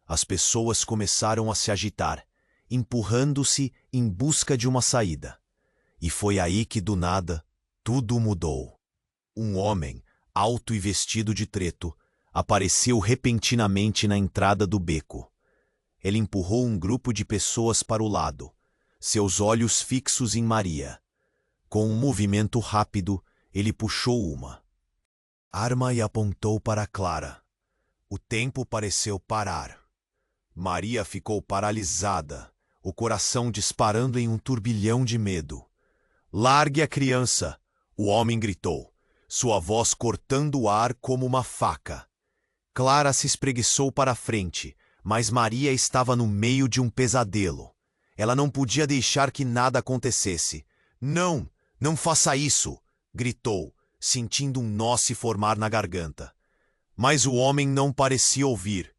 As pessoas começaram a se agitar, empurrando-se em busca de uma saída. E foi aí que, do nada, tudo mudou. Um homem, alto e vestido de preto, apareceu repentinamente na entrada do beco. Ele empurrou um grupo de pessoas para o lado, seus olhos fixos em Maria. Com um movimento rápido, ele puxou uma arma e apontou para Clara. O tempo pareceu parar. Maria ficou paralisada, o coração disparando em um turbilhão de medo. "Largue a criança!" o homem gritou, sua voz cortando o ar como uma faca. Clara se espreguiçou para a frente, mas Maria estava no meio de um pesadelo. Ela não podia deixar que nada acontecesse. "Não, não faça isso!" gritou, sentindo um nó se formar na garganta. Mas o homem não parecia ouvir.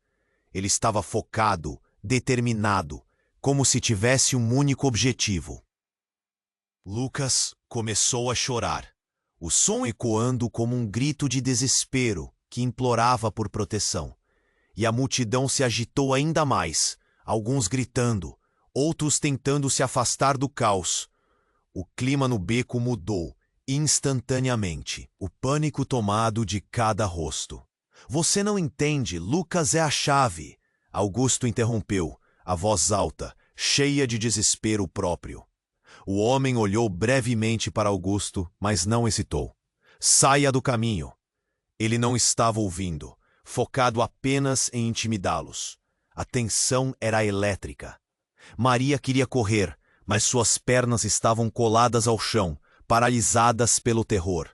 Ele estava focado, determinado, como se tivesse um único objetivo. Lucas começou a chorar, o som ecoando como um grito de desespero que implorava por proteção. E a multidão se agitou ainda mais, alguns gritando, outros tentando se afastar do caos. O clima no beco mudou, instantaneamente, o pânico tomado de cada rosto. "Você não entende, Lucas é a chave", Augusto interrompeu, a voz alta, cheia de desespero próprio. O homem olhou brevemente para Augusto, mas não hesitou. "Saia do caminho." Ele não estava ouvindo, focado apenas em intimidá-los. A tensão era elétrica. Maria queria correr, mas suas pernas estavam coladas ao chão, paralisadas pelo terror.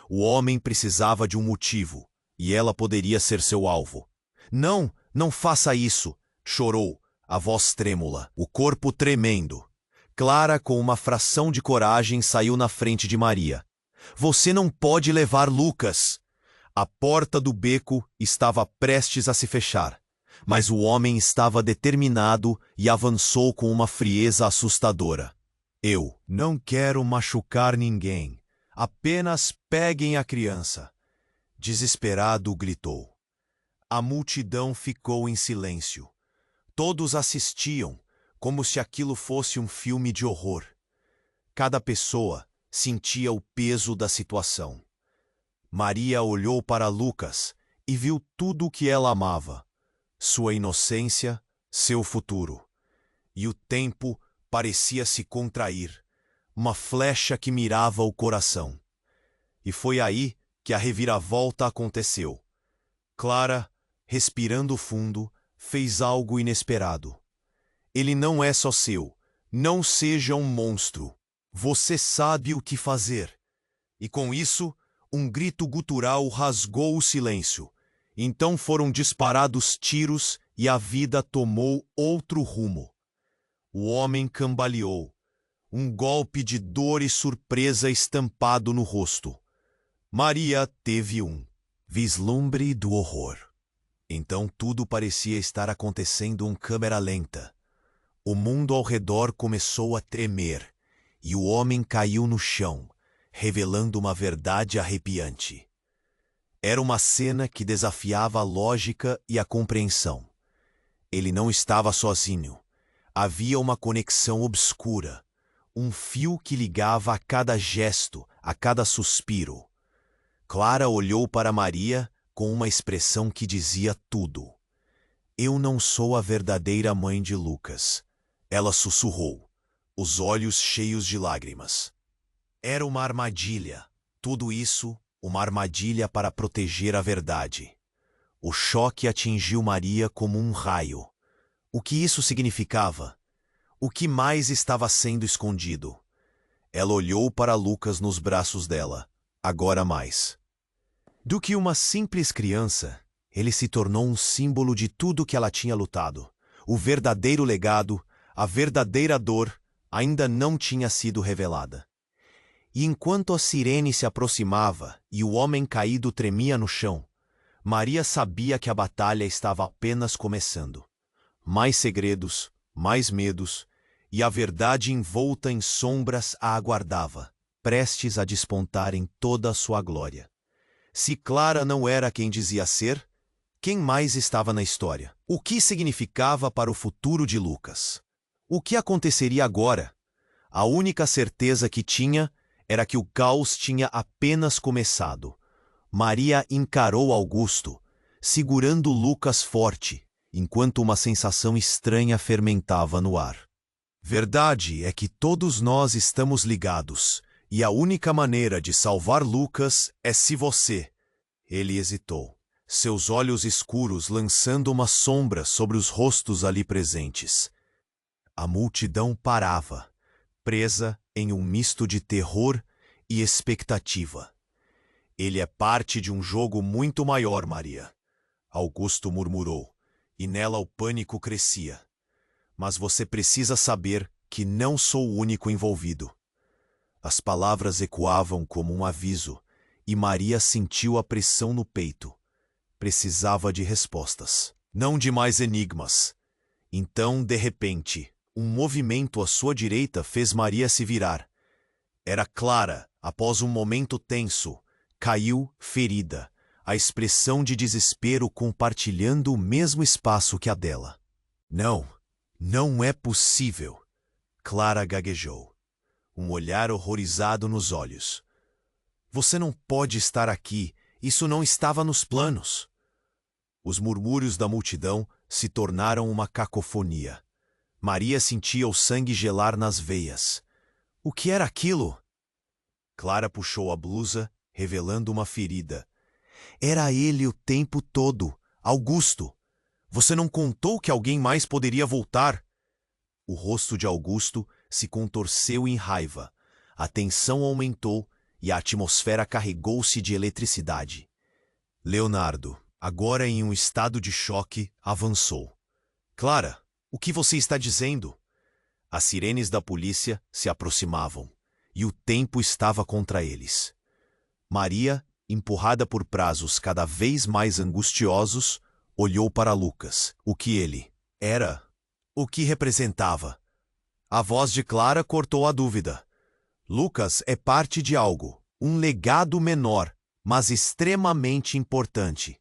O homem precisava de um motivo, e ela poderia ser seu alvo. "Não, não faça isso!" chorou, a voz trêmula, o corpo tremendo. Clara, com uma fração de coragem, saiu na frente de Maria. "Você não pode levar Lucas!" A porta do beco estava prestes a se fechar, mas o homem estava determinado e avançou com uma frieza assustadora. "Eu não quero machucar ninguém. Apenas peguem a criança." Desesperado, gritou. A multidão ficou em silêncio. Todos assistiam, como se aquilo fosse um filme de horror. Cada pessoa sentia o peso da situação. Maria olhou para Lucas e viu tudo o que ela amava: sua inocência, seu futuro. E o tempo parecia se contrair, uma flecha que mirava o coração. E foi aí que a reviravolta aconteceu. Clara, respirando fundo, fez algo inesperado. "Ele não é só seu. Não seja um monstro. Você sabe o que fazer." E com isso, um grito gutural rasgou o silêncio. Então foram disparados tiros e a vida tomou outro rumo. O homem cambaleou, um golpe de dor e surpresa estampado no rosto. Maria teve um vislumbre do horror. Então tudo parecia estar acontecendo em câmera lenta. O mundo ao redor começou a tremer, e o homem caiu no chão, revelando uma verdade arrepiante. Era uma cena que desafiava a lógica e a compreensão. Ele não estava sozinho. Havia uma conexão obscura, um fio que ligava a cada gesto, a cada suspiro. Clara olhou para Maria com uma expressão que dizia tudo. "Eu não sou a verdadeira mãe de Lucas." Ela sussurrou, os olhos cheios de lágrimas. Era uma armadilha. Tudo isso, uma armadilha para proteger a verdade. O choque atingiu Maria como um raio. O que isso significava? O que mais estava sendo escondido? Ela olhou para Lucas nos braços dela, agora mais. Do que uma simples criança, ele se tornou um símbolo de tudo que ela tinha lutado. O verdadeiro legado, a verdadeira dor, ainda não tinha sido revelada. E enquanto a sirene se aproximava e o homem caído tremia no chão, Maria sabia que a batalha estava apenas começando. mais segredos, mais medos, e a verdade envolta em sombras a aguardava, prestes a despontar em toda a sua glória. Se Clara não era quem dizia ser, quem mais estava na história? O que significava para o futuro de Lucas? O que aconteceria agora? A única certeza que tinha era que o caos tinha apenas começado. Maria encarou Augusto, segurando Lucas forte, enquanto uma sensação estranha fermentava no ar. Verdade é que todos nós estamos ligados, e a única maneira de salvar Lucas é se você... Ele hesitou, seus olhos escuros lançando uma sombra sobre os rostos ali presentes. A multidão parava, presa em um misto de terror e expectativa. Ele é parte de um jogo muito maior, Maria, Augusto murmurou, e nela o pânico crescia. Mas você precisa saber que não sou o único envolvido. As palavras ecoavam como um aviso, e Maria sentiu a pressão no peito. Precisava de respostas, não de mais enigmas. Então, de repente, um movimento à sua direita fez Maria se virar. Era Clara, após um momento tenso, caiu ferida, a expressão de desespero compartilhando o mesmo espaço que a dela. Não, não é possível, Clara gaguejou, um olhar horrorizado nos olhos. Você não pode estar aqui, isso não estava nos planos. Os murmúrios da multidão se tornaram uma cacofonia. Maria sentia o sangue gelar nas veias. O que era aquilo? Clara puxou a blusa, revelando uma ferida. Era ele o tempo todo, Augusto. Você não contou que alguém mais poderia voltar? O rosto de Augusto se contorceu em raiva. A tensão aumentou e a atmosfera carregou-se de eletricidade. Leonardo, agora em um estado de choque, avançou. Clara, o que você está dizendo? As sirenes da polícia se aproximavam, e o tempo estava contra eles. Maria, empurrada por prazos cada vez mais angustiosos, olhou para Lucas. O que ele era? O que representava? A voz de Clara cortou a dúvida. Lucas é parte de algo, um legado menor, mas extremamente importante.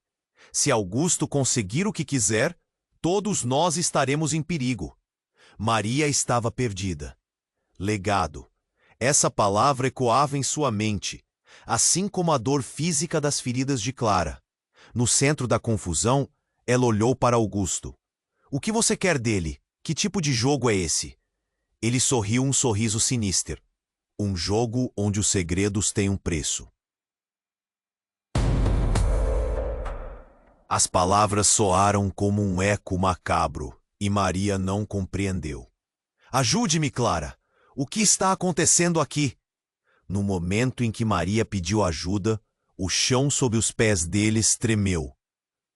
Se Augusto conseguir o que quiser, todos nós estaremos em perigo. Maria estava perdida. Legado. Essa palavra ecoava em sua mente, assim como a dor física das feridas de Clara. No centro da confusão, ela olhou para Augusto. O que você quer dele? Que tipo de jogo é esse? Ele sorriu um sorriso sinistro. Um jogo onde os segredos têm um preço. As palavras soaram como um eco macabro, e Maria não compreendeu. Ajude-me, Clara! O que está acontecendo aqui? No momento em que Maria pediu ajuda, o chão sob os pés deles tremeu.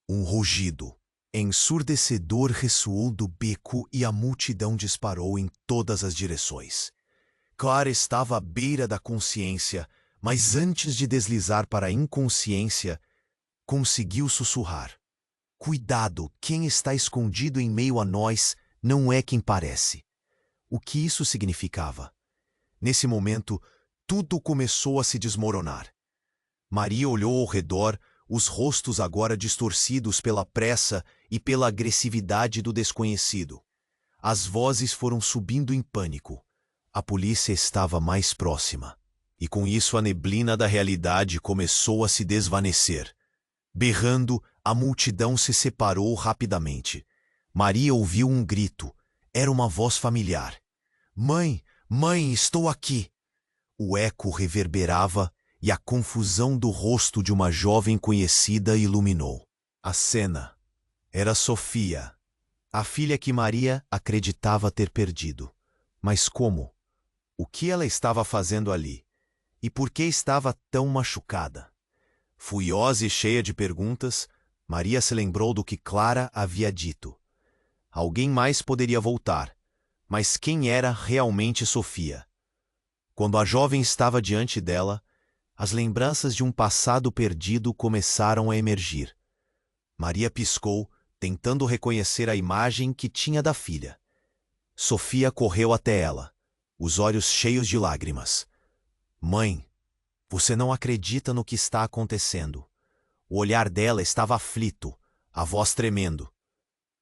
Um rugido ensurdecedor ressoou do beco e a multidão disparou em todas as direções. Clara estava à beira da consciência, mas antes de deslizar para a inconsciência, conseguiu sussurrar. Cuidado, quem está escondido em meio a nós não é quem parece. O que isso significava? Nesse momento, tudo começou a se desmoronar. Maria olhou ao redor, os rostos agora distorcidos pela pressa e pela agressividade do desconhecido. As vozes foram subindo em pânico. A polícia estava mais próxima. E com isso a neblina da realidade começou a se desvanecer. Berrando, a multidão se separou rapidamente. Maria ouviu um grito. Era uma voz familiar. Mãe, mãe, estou aqui! O eco reverberava e a confusão do rosto de uma jovem conhecida iluminou. A cena era Sofia, a filha que Maria acreditava ter perdido. Mas como? O que ela estava fazendo ali? E por que estava tão machucada? Furiosa e cheia de perguntas, Maria se lembrou do que Clara havia dito. Alguém mais poderia voltar, mas quem era realmente Sofia? Quando a jovem estava diante dela, as lembranças de um passado perdido começaram a emergir. Maria piscou, tentando reconhecer a imagem que tinha da filha. Sofia correu até ela, os olhos cheios de lágrimas. Mãe, você não acredita no que está acontecendo. O olhar dela estava aflito, a voz tremendo.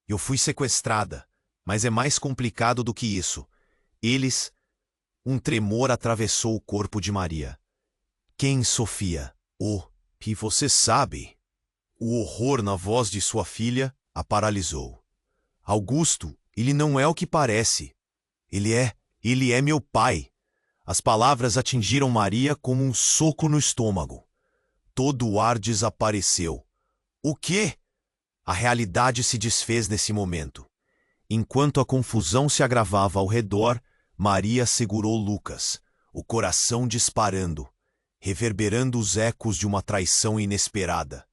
Eu fui sequestrada, mas é mais complicado do que isso. Um tremor atravessou o corpo de Maria. Quem, Sofia? Que você sabe. O horror na voz de sua filha a paralisou. Augusto, ele não é o que parece. Ele é meu pai. As palavras atingiram Maria como um soco no estômago. Todo o ar desapareceu. O quê? A realidade se desfez nesse momento. Enquanto a confusão se agravava ao redor, Maria segurou Lucas, o coração disparando, reverberando os ecos de uma traição inesperada.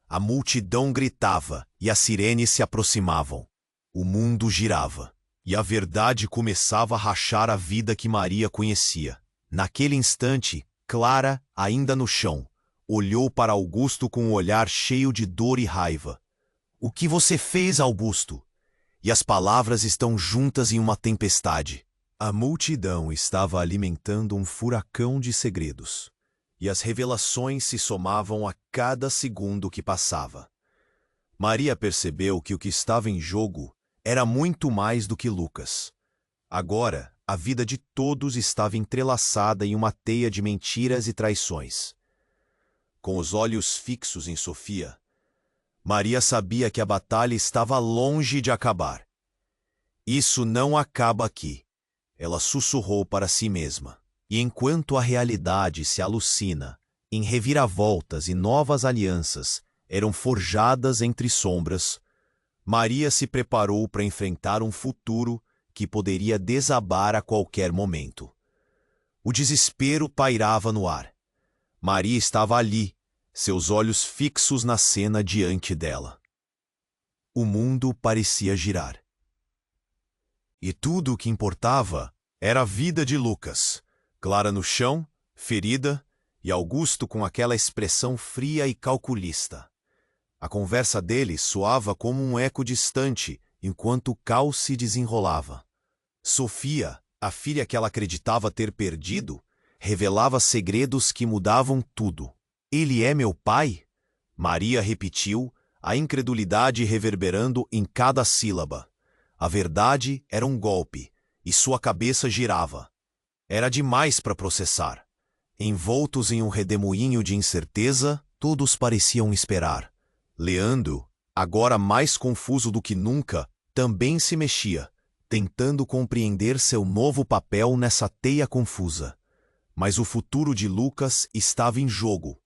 A multidão gritava e as sirenes se aproximavam. O mundo girava, e a verdade começava a rachar a vida que Maria conhecia. Naquele instante, Clara, ainda no chão, olhou para Augusto com um olhar cheio de dor e raiva. O que você fez, Augusto? E as palavras estão juntas em uma tempestade. A multidão estava alimentando um furacão de segredos, e as revelações se somavam a cada segundo que passava. Maria percebeu que o que estava em jogo era muito mais do que Lucas. Agora, a vida de todos estava entrelaçada em uma teia de mentiras e traições. Com os olhos fixos em Sofia, Maria sabia que a batalha estava longe de acabar. Isso não acaba aqui, ela sussurrou para si mesma. E enquanto a realidade se alucina, em reviravoltas e novas alianças eram forjadas entre sombras, Maria se preparou para enfrentar um futuro que poderia desabar a qualquer momento. O desespero pairava no ar. Maria estava ali, seus olhos fixos na cena diante dela. O mundo parecia girar. E tudo o que importava era a vida de Lucas. Clara no chão, ferida, e Augusto com aquela expressão fria e calculista. A conversa deles soava como um eco distante, enquanto o caos se desenrolava. Sofia, a filha que ela acreditava ter perdido, revelava segredos que mudavam tudo. Ele é meu pai? Maria repetiu, a incredulidade reverberando em cada sílaba. A verdade era um golpe, e sua cabeça girava. Era demais para processar. Envoltos em um redemoinho de incerteza, todos pareciam esperar. Leandro, agora mais confuso do que nunca, também se mexia, tentando compreender seu novo papel nessa teia confusa. Mas o futuro de Lucas estava em jogo,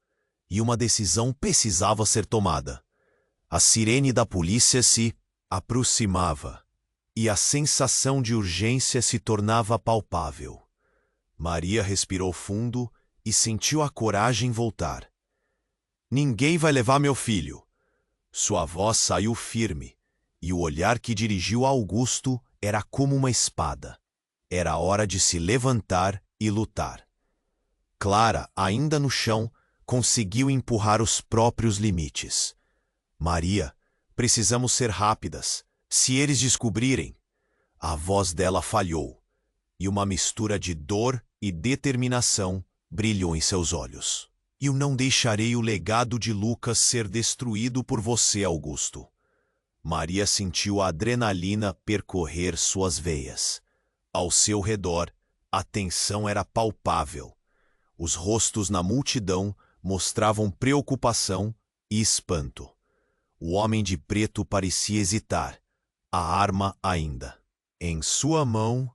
e uma decisão precisava ser tomada. A sirene da polícia se aproximava, e a sensação de urgência se tornava palpável. Maria respirou fundo e sentiu a coragem voltar. Ninguém vai levar meu filho. Sua voz saiu firme, e o olhar que dirigiu a Augusto era como uma espada. Era hora de se levantar e lutar. Clara, ainda no chão, conseguiu empurrar os próprios limites. Maria, precisamos ser rápidas. Se eles descobrirem... A voz dela falhou, e uma mistura de dor e determinação brilhou em seus olhos. Eu não deixarei o legado de Lucas ser destruído por você, Augusto. Maria sentiu a adrenalina percorrer suas veias. Ao seu redor, a tensão era palpável. Os rostos na multidão mostravam preocupação e espanto. O homem de preto parecia hesitar, a arma ainda em sua mão,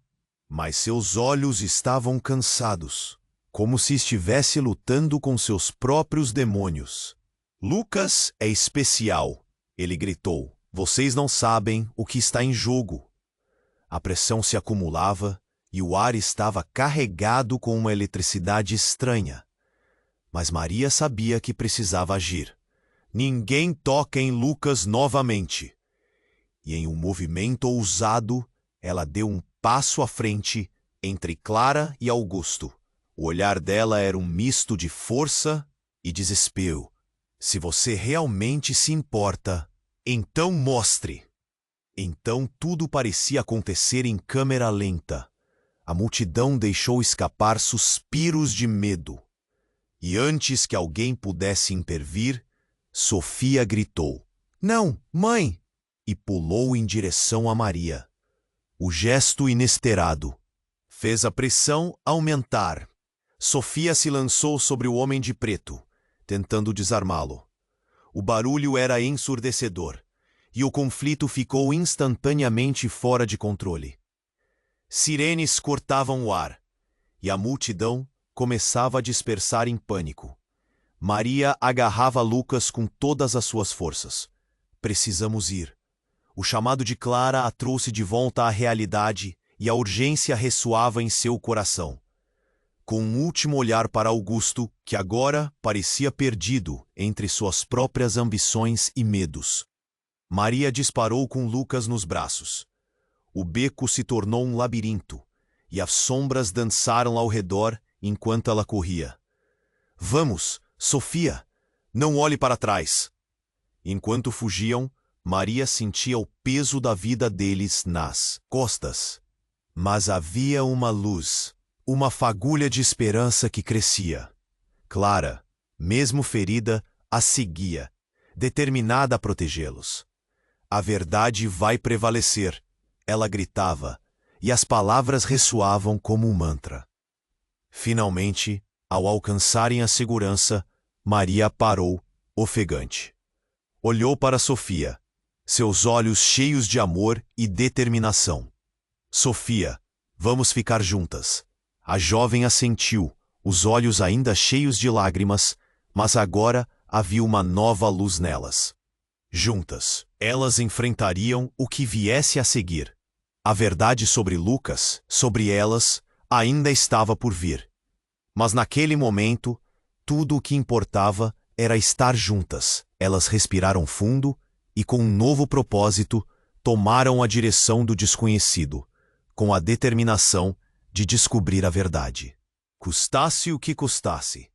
mas seus olhos estavam cansados, como se estivesse lutando com seus próprios demônios. Lucas é especial, ele gritou. Vocês não sabem o que está em jogo. A pressão se acumulava e o ar estava carregado com uma eletricidade estranha. Mas Maria sabia que precisava agir. Ninguém toca em Lucas novamente. E em um movimento ousado, ela deu um passo à frente entre Clara e Augusto. O olhar dela era um misto de força e desespero. Se você realmente se importa, Então mostre. Então tudo parecia acontecer em câmera lenta. A multidão deixou escapar suspiros de medo. E antes que alguém pudesse intervir, Sofia gritou: "Não, mãe!" e pulou em direção a Maria. O gesto inesperado fez a pressão aumentar. Sofia se lançou sobre o homem de preto, tentando desarmá-lo. O barulho era ensurdecedor, e o conflito ficou instantaneamente fora de controle. Sirenes cortavam o ar, e a multidão começava a dispersar em pânico. Maria agarrava Lucas com todas as suas forças. Precisamos ir. O chamado de Clara a trouxe de volta à realidade e a urgência ressoava em seu coração. Com um último olhar para Augusto, que agora parecia perdido entre suas próprias ambições e medos, Maria disparou com Lucas nos braços. O beco se tornou um labirinto, e as sombras dançaram ao redor enquanto ela corria. "Vamos, Sofia! Não olhe para trás!" Enquanto fugiam, Maria sentia o peso da vida deles nas costas. Mas havia uma luz, uma fagulha de esperança que crescia. Clara, mesmo ferida, a seguia, determinada a protegê-los. "A verdade vai prevalecer", ela gritava, e as palavras ressoavam como um mantra. Finalmente, ao alcançarem a segurança, Maria parou, ofegante. Olhou para Sofia, seus olhos cheios de amor e determinação. "Sofia, vamos ficar juntas." A jovem assentiu, os olhos ainda cheios de lágrimas, mas agora havia uma nova luz nelas. Juntas, elas enfrentariam o que viesse a seguir. A verdade sobre Lucas, sobre elas, ainda estava por vir. Mas naquele momento, tudo o que importava era estar juntas. Elas respiraram fundo e, com um novo propósito, tomaram a direção do desconhecido, com a determinação de descobrir a verdade. Custasse o que custasse.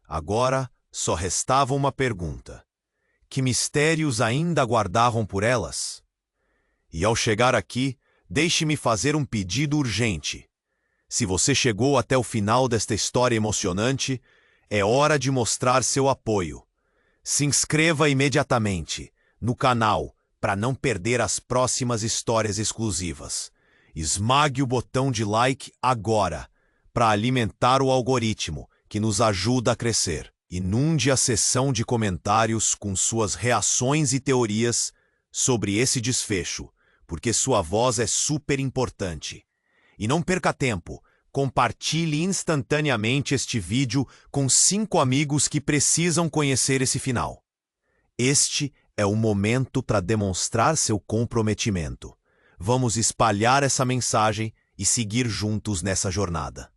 Agora só restava uma pergunta: que mistérios ainda aguardavam por elas? E ao chegar aqui, deixe-me fazer um pedido urgente. Se você chegou até o final desta história emocionante, é hora de mostrar seu apoio. Se inscreva imediatamente no canal para não perder as próximas histórias exclusivas. Esmague o botão de like agora para alimentar o algoritmo que nos ajuda a crescer. Inunde a seção de comentários com suas reações e teorias sobre esse desfecho, porque sua voz é super importante. E não perca tempo, compartilhe instantaneamente este vídeo com 5 amigos que precisam conhecer esse final. Este é o momento para demonstrar seu comprometimento. Vamos espalhar essa mensagem e seguir juntos nessa jornada.